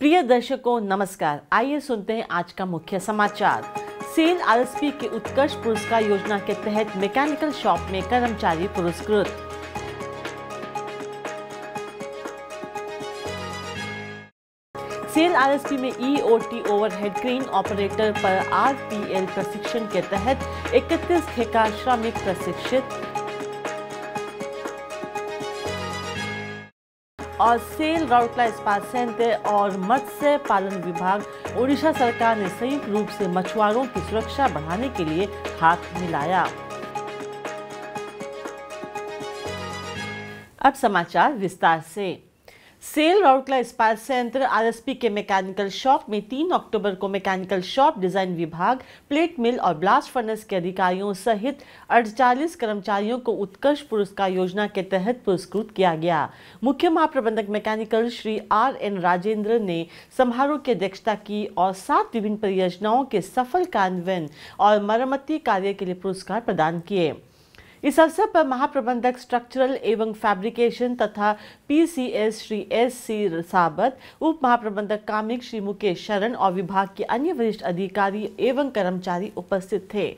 प्रिय दर्शकों नमस्कार। आइए सुनते हैं आज का मुख्य समाचार। सेल आरएसपी के उत्कर्ष पुरस्कार योजना के तहत मैकेनिकल शॉप में कर्मचारी पुरस्कृत। सेल आरएसपी में ईओटी ओवरहेड क्रेन ऑपरेटर पर आरपीएल प्रशिक्षण के तहत 31 ठेका श्रमिक प्रशिक्षित। और सेल राउरकेला इस्पात संयंत्र और मत्स्य पालन विभाग ओडिशा सरकार ने संयुक्त रूप से मछुआरों की सुरक्षा बढ़ाने के लिए हाथ मिलाया। अब समाचार विस्तार से। सेल राउरकेला इस्पात संयंत्र आरएसपी के मैकेनिकल शॉप में 3 अक्टूबर को मैकेनिकल शॉप डिजाइन विभाग, प्लेट मिल और ब्लास्ट फर्नेस के अधिकारियों सहित 48 कर्मचारियों को उत्कर्ष पुरस्कार योजना के तहत पुरस्कृत किया गया। मुख्य महाप्रबंधक मैकेनिकल श्री आर.एन. राजेंद्र ने समारोह की अध्यक्षता की और 7 विभिन्न परियोजनाओं के सफल कार्यान्वयन और मरम्मती कार्य के लिए पुरस्कार प्रदान किए। इस अवसर पर महाप्रबंधक स्ट्रक्चरल एवं फैब्रिकेशन तथा पीसीएस श्री एस.सी. साबत, उप महाप्रबंधक कामिक श्री मुकेश शरण और विभाग के अन्य वरिष्ठ अधिकारी एवं कर्मचारी उपस्थित थे।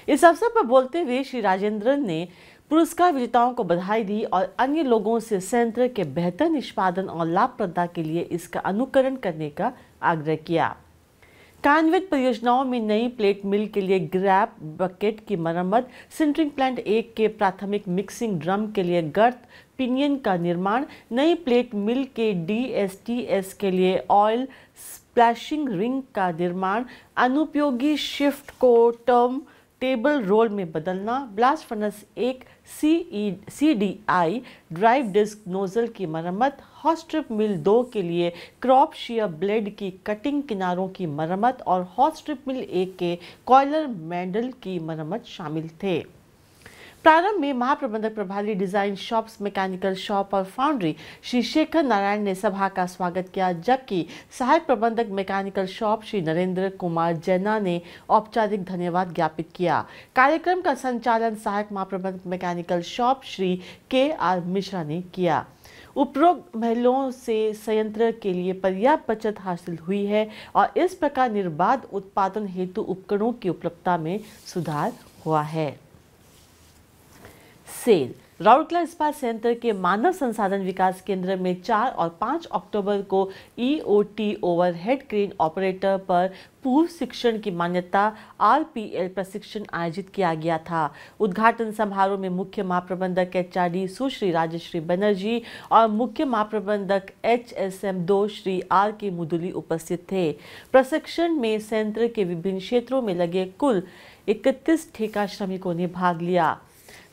इस अवसर पर बोलते हुए श्री राजेंद्र ने पुरस्कार विजेताओं को बधाई दी और अन्य लोगों से संयंत्र के बेहतर निष्पादन और लाभप्रदता के लिए इसका अनुकरण करने का आग्रह किया। कार्यान्वित परियोजनाओं में नई प्लेट मिल के लिए ग्रैप बकेट की मरम्मत, सिंटरिंग प्लांट 1 के प्राथमिक मिक्सिंग ड्रम के लिए गर्त पिनियन का निर्माण, नई प्लेट मिल के डीएसटीएस के लिए ऑयल स्प्लैशिंग रिंग का निर्माण, अनुपयोगी शिफ्ट को टर्म टेबल रोल में बदलना, blast furnace 1 CDI drive disc nozzle की मरम्मत, हॉट स्ट्रिप मिल 2 के लिए क्रॉप शियर ब्लेड की कटिंग किनारों की मरम्मत और हॉट स्ट्रिप मिल 1 के कॉयलर मैंडल की मरम्मत शामिल थे। प्रारंभ में महाप्रबंधक प्रभारी डिजाइन शॉप्स, मैकेनिकल शॉप और फाउंड्री श्री शेखर नारायण ने सभा का स्वागत किया, जबकि सहायक प्रबंधक मैकेनिकल शॉप श्री नरेंद्र कुमार जैना ने औपचारिक धन्यवाद ज्ञापित किया। कार्यक्रम का संचालन सहायक महाप्रबंधक mechanical shop Shri KR. Mishra ने किया। उपरोक्त महलों से संयंत्र के लिए पर्याप्त बचत हासिल हुई है और इस प्रकार निर्बाध उत्पादन हेतु उपकरणों की उपलब्धता में सुधार हुआ है। सेल राउरकेला इस्पात संयंत्र के मानव संसाधन विकास केंद्र में 4 और 5 अक्टूबर को ईओटी ओवरहेड क्रेन ऑपरेटर पर पूर्व शिक्षण की मान्यता आरपीएल प्रशिक्षण आयोजित किया गया था। उद्घाटन समारोह में मुख्य महाप्रबंधक एचआरडी सुश्री राजश्री बनर्जी और मुख्य महाप्रबंधक HSM2 श्री R.K. मुदुली उपस्थित थे। प्रशिक्षण में संयंत्र के विभिन्न क्षेत्रों में लगे कुल 31 ठेका श्रमिकों ने भाग लिया।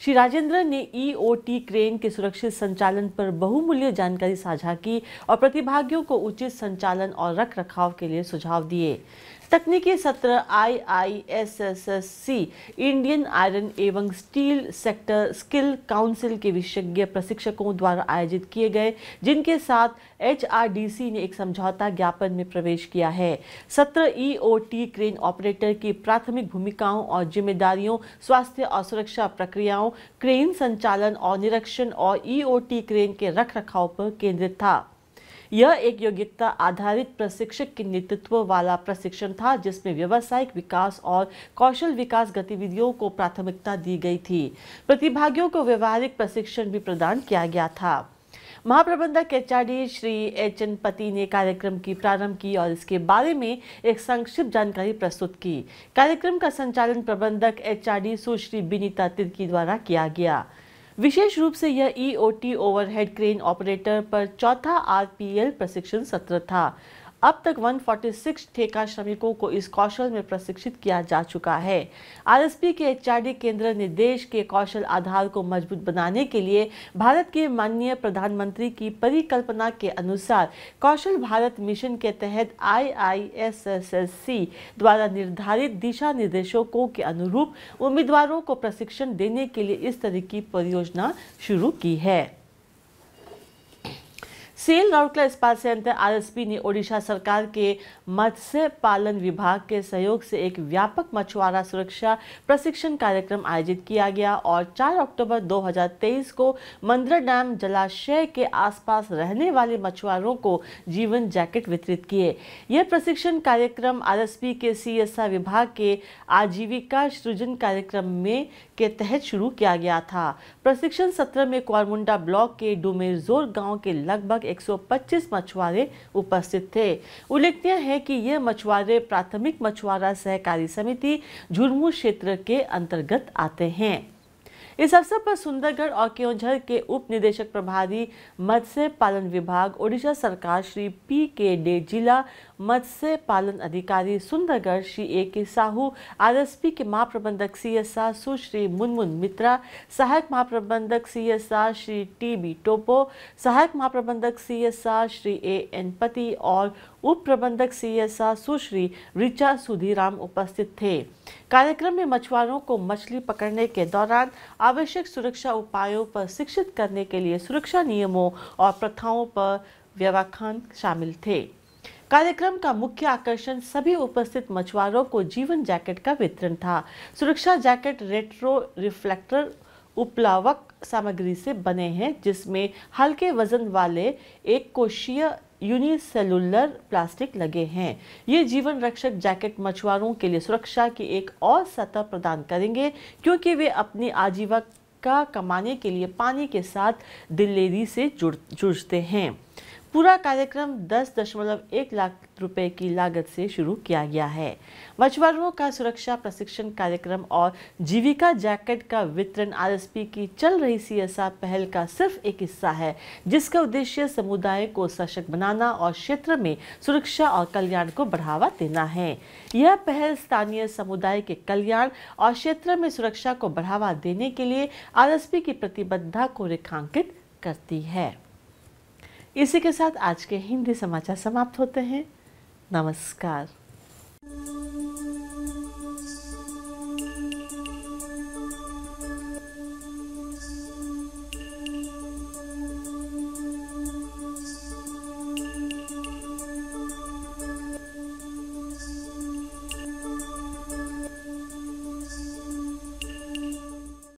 श्री राजेंद्र ने ईओटी क्रेन के सुरक्षित संचालन पर बहुमूल्य जानकारी साझा की और प्रतिभागियों को उचित संचालन और रखरखाव के लिए सुझाव दिए। तकनीकी सत्र IISSC इंडियन आयरन एवं स्टील सेक्टर स्किल काउंसिल के विशेषज्ञ प्रशिक्षकों द्वारा आयोजित किए गए, जिनके साथ HRDC ने एक समझौता ज्ञापन में प्रवेश किया है। सत्र ईओटी क्रेन ऑपरेटर की प्राथमिक भूमिकाओं और जिम्मेदारियों, स्वास्थ्य और सुरक्षा प्रक्रियाओं, क्रेन संचालन और निरीक्षण और ईओटी क्रेन के रखरखाव पर केंद्रित था। यह एक योग्यता आधारित प्रशिक्षक के नेतृत्व वाला प्रशिक्षण था, जिसमें व्यावसायिक विकास और कौशल विकास गतिविधियों को प्राथमिकता दी गई थी। प्रतिभागियों को व्यवहारिक प्रशिक्षण भी प्रदान किया गया था। महाप्रबंधक एचआरडी श्री HN पति ने कार्यक्रम की प्रारंभ की और इसके बारे में एक संक्षिप्त जानकारी प्रस्तुत की। कार्यक्रम का संचालन प्रबंधक एचआरडी सुश्री बिनीता तिर्की द्वारा किया गया। विशेष रूप से यह ईओटी ओवरहेड क्रेन ऑपरेटर पर चौथा आरपीएल प्रशिक्षण सत्र था। अब तक 146 ठेका श्रमिकों को इस कौशल में प्रशिक्षित किया जा चुका है। आरएसपी के एचआरडी केंद्र ने देश के कौशल आधार को मजबूत बनाने के लिए भारत के माननीय प्रधानमंत्री की परिकल्पना के अनुसार कौशल भारत मिशन के तहत IISSC द्वारा निर्धारित दिशा निर्देशों के अनुरूप उम्मीदवारों को प्रशिक्षण देने के लिए इस तरह की परियोजना शुरू की है। सेल राउरकेला इस्पात संयंत्र आरएसपी ने ओडिशा सरकार के मत्स्य पालन विभाग के सहयोग से एक व्यापक मछुआरा सुरक्षा प्रशिक्षण कार्यक्रम आयोजित किया गया और 4 अक्टूबर 2023 को मंदरा डैम जलाशय के आसपास रहने वाले मछुआरों को जीवन जैकेट वितरित किए। यह प्रशिक्षण कार्यक्रम आरएसपी के सीएसआर विभाग के आजीविका सृजन कार्यक्रम में के तहत शुरू किया गया था। प्रशिक्षण सत्र में कुआरमुंडा ब्लॉक के डुमेरजोर गांव के लगभग 125 मछुआरे उपस्थित थे। उल्लेखनीय है कि ये मछुआरे प्राथमिक मछुआरा सहकारी समिति झुरमू क्षेत्र के अंतर्गत आते हैं। इस अवसर पर सुंदरगढ़ और केओंझर के उप निदेशक प्रभारी मत्स्य पालन विभाग ओडिशा सरकार श्री पी.के. डे, जिला मत्स्य पालन अधिकारी सुंदरगढ़ श्री ए.के. साहू, आरएसपी के महाप्रबंधक सीएसआर सुश्री मुनमुन मित्रा, सहायक महाप्रबंधक सीएसआर श्री टी.बी. टोपो, सहायक महाप्रबंधक सीएसआर श्री ए.एन. पति और उप प्रबंधक सीएसआर सुश्री ऋचा सुधीराम उपस्थित थे। कार्यक्रम में मछुआरों को मछली पकड़ने के दौरान आवश्यक सुरक्षा उपायों पर शिक्षित करने के लिए सुरक्षा नियमों और प्रथाओं पर व्याख्यान शामिल थे। कार्यक्रम का मुख्य आकर्षण सभी उपस्थित मछुआरों को जीवन जैकेट का वितरण था। सुरक्षा जैकेट रेट्रो रिफ्लेक्टर उपलावक सामग्री से बने हैं, जिसमें हल्के वजन वाले एक कोशीय यूनिसेलुलर प्लास्टिक लगे हैं। ये जीवन रक्षक जैकेट मछुआरों के लिए सुरक्षा की एक और सतह प्रदान करेंगे, क्योंकि वे अपनी आजीविका कमाने के लिए पानी के साथ दिलेरी से जूझते हैं। पूरा कार्यक्रम 10.1 लाख रुपए की लागत से शुरू किया गया है। मछुआरों का सुरक्षा प्रशिक्षण कार्यक्रम और जीविका जैकेट का वितरण आरएसपी की चल रही सीएसआर पहल का सिर्फ एक हिस्सा है, जिसका उद्देश्य समुदाय को सशक्त बनाना और क्षेत्र में सुरक्षा और कल्याण को बढ़ावा देना है। यह पहल स्थानीय समुदाय के कल्याण और क्षेत्र में सुरक्षा को बढ़ावा देने के लिए आरएसपी की प्रतिबद्धता को रेखांकित करती है। इसी के साथ आज के हिंदी समाचार समाप्त होते हैं। नमस्कार।